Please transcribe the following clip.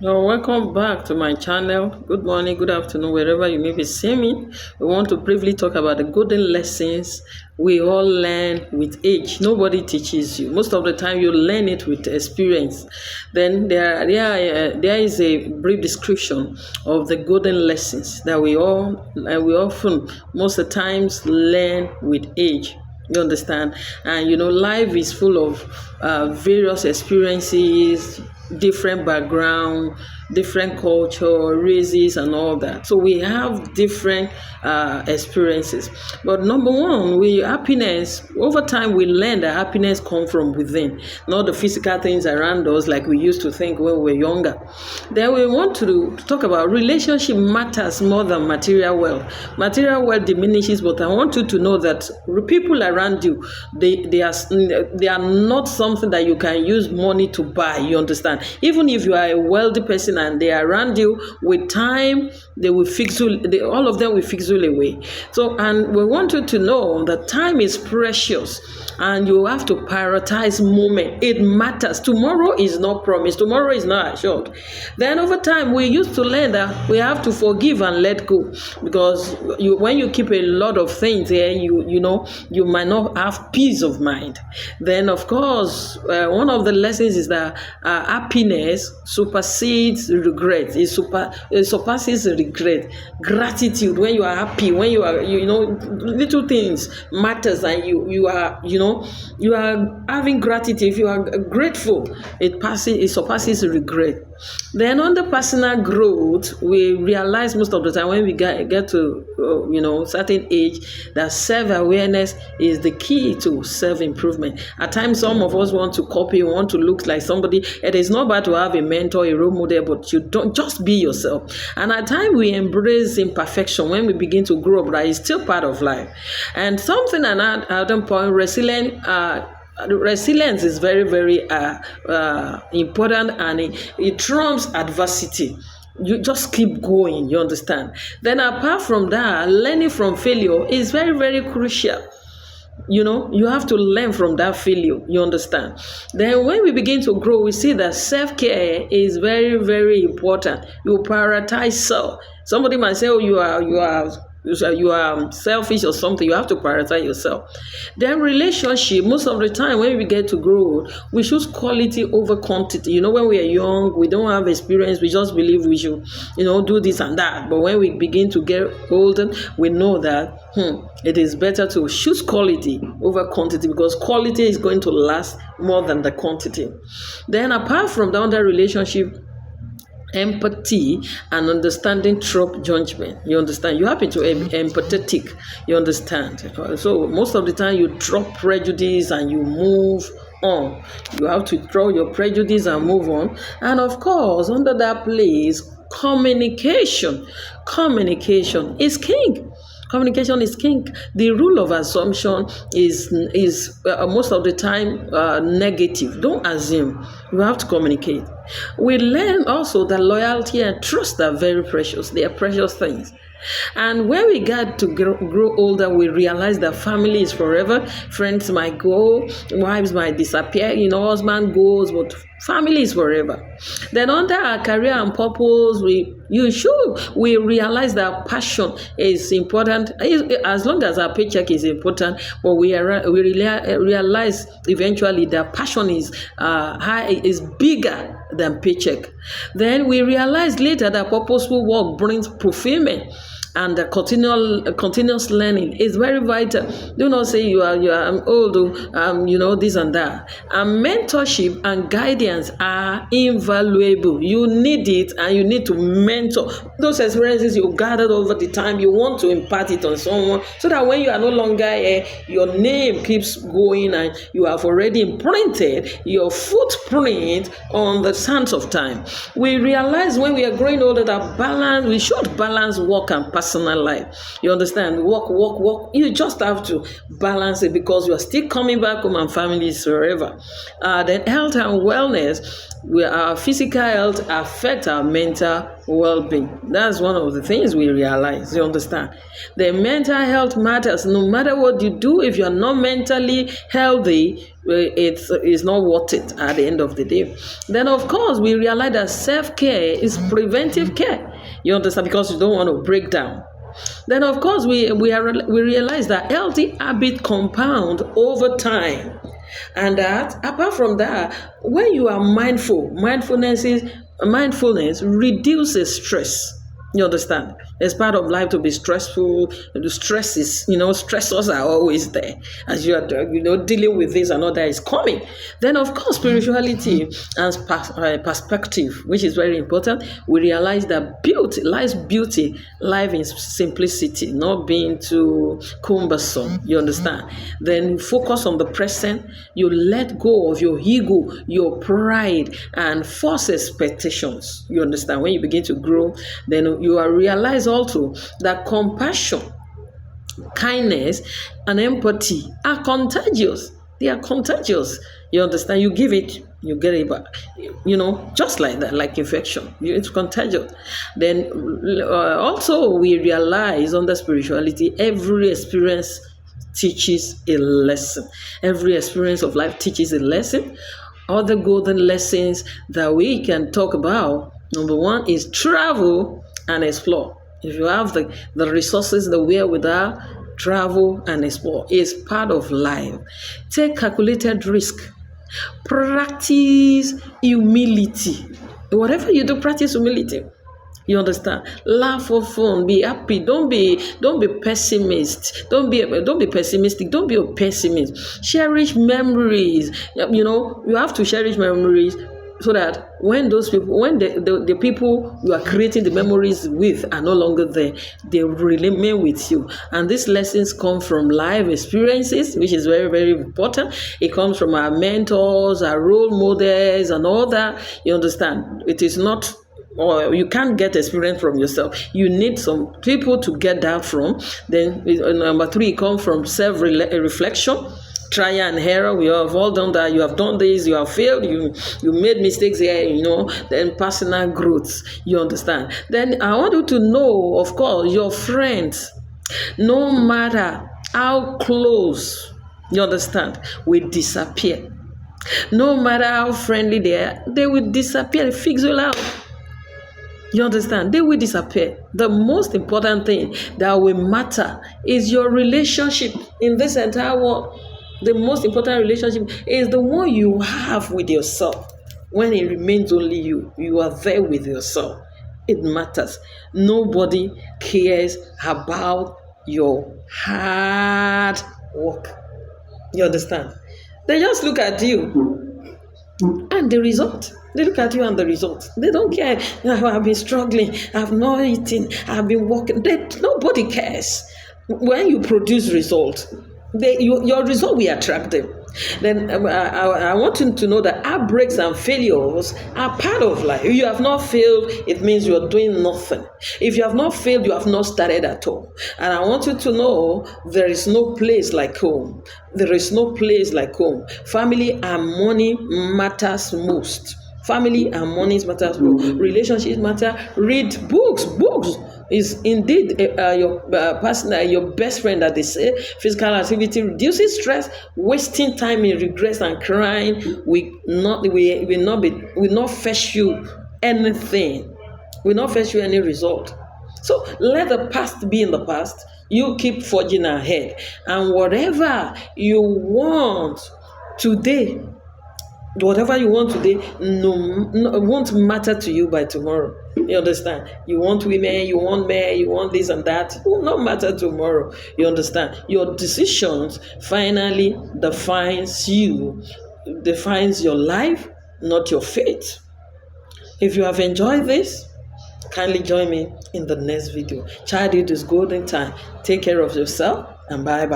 Welcome back to my channel. Good morning, good afternoon, wherever you may be seeing me. We want to briefly talk about the golden lessons we all learn with age. Nobody teaches you. Most of the time, you learn it with experience. Then there is a brief description of the golden lessons that we often, most of the times, learn with age. You understand? And life is full of various experiences, different background, different culture, races, and all that. So we have different experiences. But number one, happiness. Over time, we learn that happiness comes from within, not the physical things around us like we used to think when we were younger. Then we want to talk about relationship matters more than material wealth. Material wealth diminishes, but I want you to know that people around you, they are not something that you can use money to buy. You understand? Even if you are a wealthy person and they are around you, with time they will fix you. All of them will fix you away. So, and we want you to know that time is precious, and you have to prioritize moment. It matters. Tomorrow is not promised. Tomorrow is not assured. Then over time, we used to learn that we have to forgive and let go, because when you keep a lot of things there, you might not have peace of mind. Then, of course, one of the lessons is that happiness supersedes regret. It surpasses regret. Gratitude, when you are happy, when you are, little things matters, and you are having gratitude. If you are grateful, it surpasses regret. Then on the personal growth, we realize most of the time when we get to certain age, that self-awareness is the key to self-improvement. At times, some of us want to copy, want to look like somebody. It is not bad to have a mentor, a role model, but you don't just be yourself. And at times, we embrace imperfection when we begin to grow up. That is still part of life. And something another point, resilience is very, very important, and it trumps adversity. You just keep going, you understand? Then apart from that, learning from failure is very, very crucial. You have to learn from that failure, you understand? Then when we begin to grow, we see that self-care is very, very important. You prioritize self. Somebody might say, oh, you are selfish or something. You have to prioritize yourself. Then relationship, most of the time when we get to grow, we choose quality over quantity. When we are young, we don't have experience. We just believe we should, do this and that. But when we begin to get older, we know that it is better to choose quality over quantity, because quality is going to last more than the quantity. Then apart from that, other relationship, empathy and understanding trump judgment. You understand? You happen to be empathetic. You understand? So most of the time you drop prejudice and you move on. You have to throw your prejudice and move on. And of course, under that place, communication is king. Communication is king. The rule of assumption is most of the time negative. Don't assume. You have to communicate. We learn also that loyalty and trust are very precious. They are precious things. And when we get to grow older, we realize that family is forever. Friends might go, wives might disappear, husband goes, but family is forever. Then under our career and purpose, we realize that passion is important, as long as our paycheck is important. But we realize eventually that passion is bigger than paycheck. Then we realize later that purposeful work brings fulfillment, and the continuous learning is very vital. Do not say I'm old, this and that. And mentorship and guidance are invaluable. You need it, and you need to mentor. Those experiences you gathered over the time, you want to impart it on someone, so that when you are no longer here, your name keeps going, and you have already imprinted your footprint on the sands of time. We realize when we are growing older that we should balance work and personal personal life. You understand? Work. You just have to balance it because you are still coming back home and family is forever. Then health and wellness, where our physical health affect our mental well-being. That's one of the things we realize. You understand? The mental health matters. No matter what you do, if you're not mentally healthy, it's not worth it at the end of the day. Then, of course, we realize that self-care is preventive care. You understand? Because you don't want to break down. Then, of course, we realize that healthy habits compound over time. And that, apart from that, when you are mindfulness reduces stress. You understand? It's part of life to be stressful. The stresses, stressors are always there as you are, dealing with this and all that is coming. Then, of course, spirituality and perspective, which is very important. We realize that beauty lies in simplicity, not being too cumbersome. You understand? Then you focus on the present. You let go of your ego, your pride, and false expectations. You understand? When you begin to grow, then you are realize also that compassion, kindness, and empathy are contagious. They are contagious. You understand? You give it, you get it back. Just like that, like infection. It's contagious. Then also we realize under spirituality, every experience teaches a lesson. Every experience of life teaches a lesson. Other golden lessons that we can talk about, number one is travel and explore. If you have the resources, the wherewithal, travel and explore is part of life. Take calculated risk. Practice humility. Whatever you do, practice humility. You understand? Laugh for fun. Be happy. Don't be pessimist. Don't be pessimistic. Don't be a pessimist. Cherish memories. You have to cherish memories so that when the people you are creating the memories with are no longer there, they remain with you. And these lessons come from life experiences, which is very, very important. It comes from our mentors, our role models, and all that. You understand? It is not, or you can't get experience from yourself. You need some people to get that from. Then number three, it comes from self-reflection. Trial and error. We have all done that. You have done this, you have failed, you made mistakes here, then personal growth. You understand? Then I want you to know, of course, your friends, no matter how close, you understand, will disappear. No matter how friendly they are, they will disappear. Figure out. You understand? They will disappear. The most important thing that will matter is your relationship in this entire world. The most important relationship is the one you have with yourself. When it remains only you are there with yourself. It matters. Nobody cares about your hard work. You understand? They just look at you and the result. They look at you and the result. They don't care. I've been struggling. I've not eaten. I've been working. Nobody cares. When you produce results, your result will attract them. Then I want you to know that outbreaks and failures are part of life. If you have not failed, it means you are doing nothing. If you have not failed, you have not started at all. And I want you to know there is no place like home. There is no place like home. Family and money matters most. Family and money matters most. Relationships matter. Read books. Books is indeed your best friend, that they say. Physical activity reduces stress. Wasting time in regrets and crying will not fetch you anything. Will not fetch you any result. So let the past be in the past. You keep forging ahead, and whatever you want today, won't matter to you by tomorrow. You understand? You want women, you want men, you want this and that. It will not matter tomorrow. You understand? Your decisions finally defines your life, not your fate. If you have enjoyed this, kindly join me in the next video. Childhood is golden time. Take care of yourself, and bye-bye.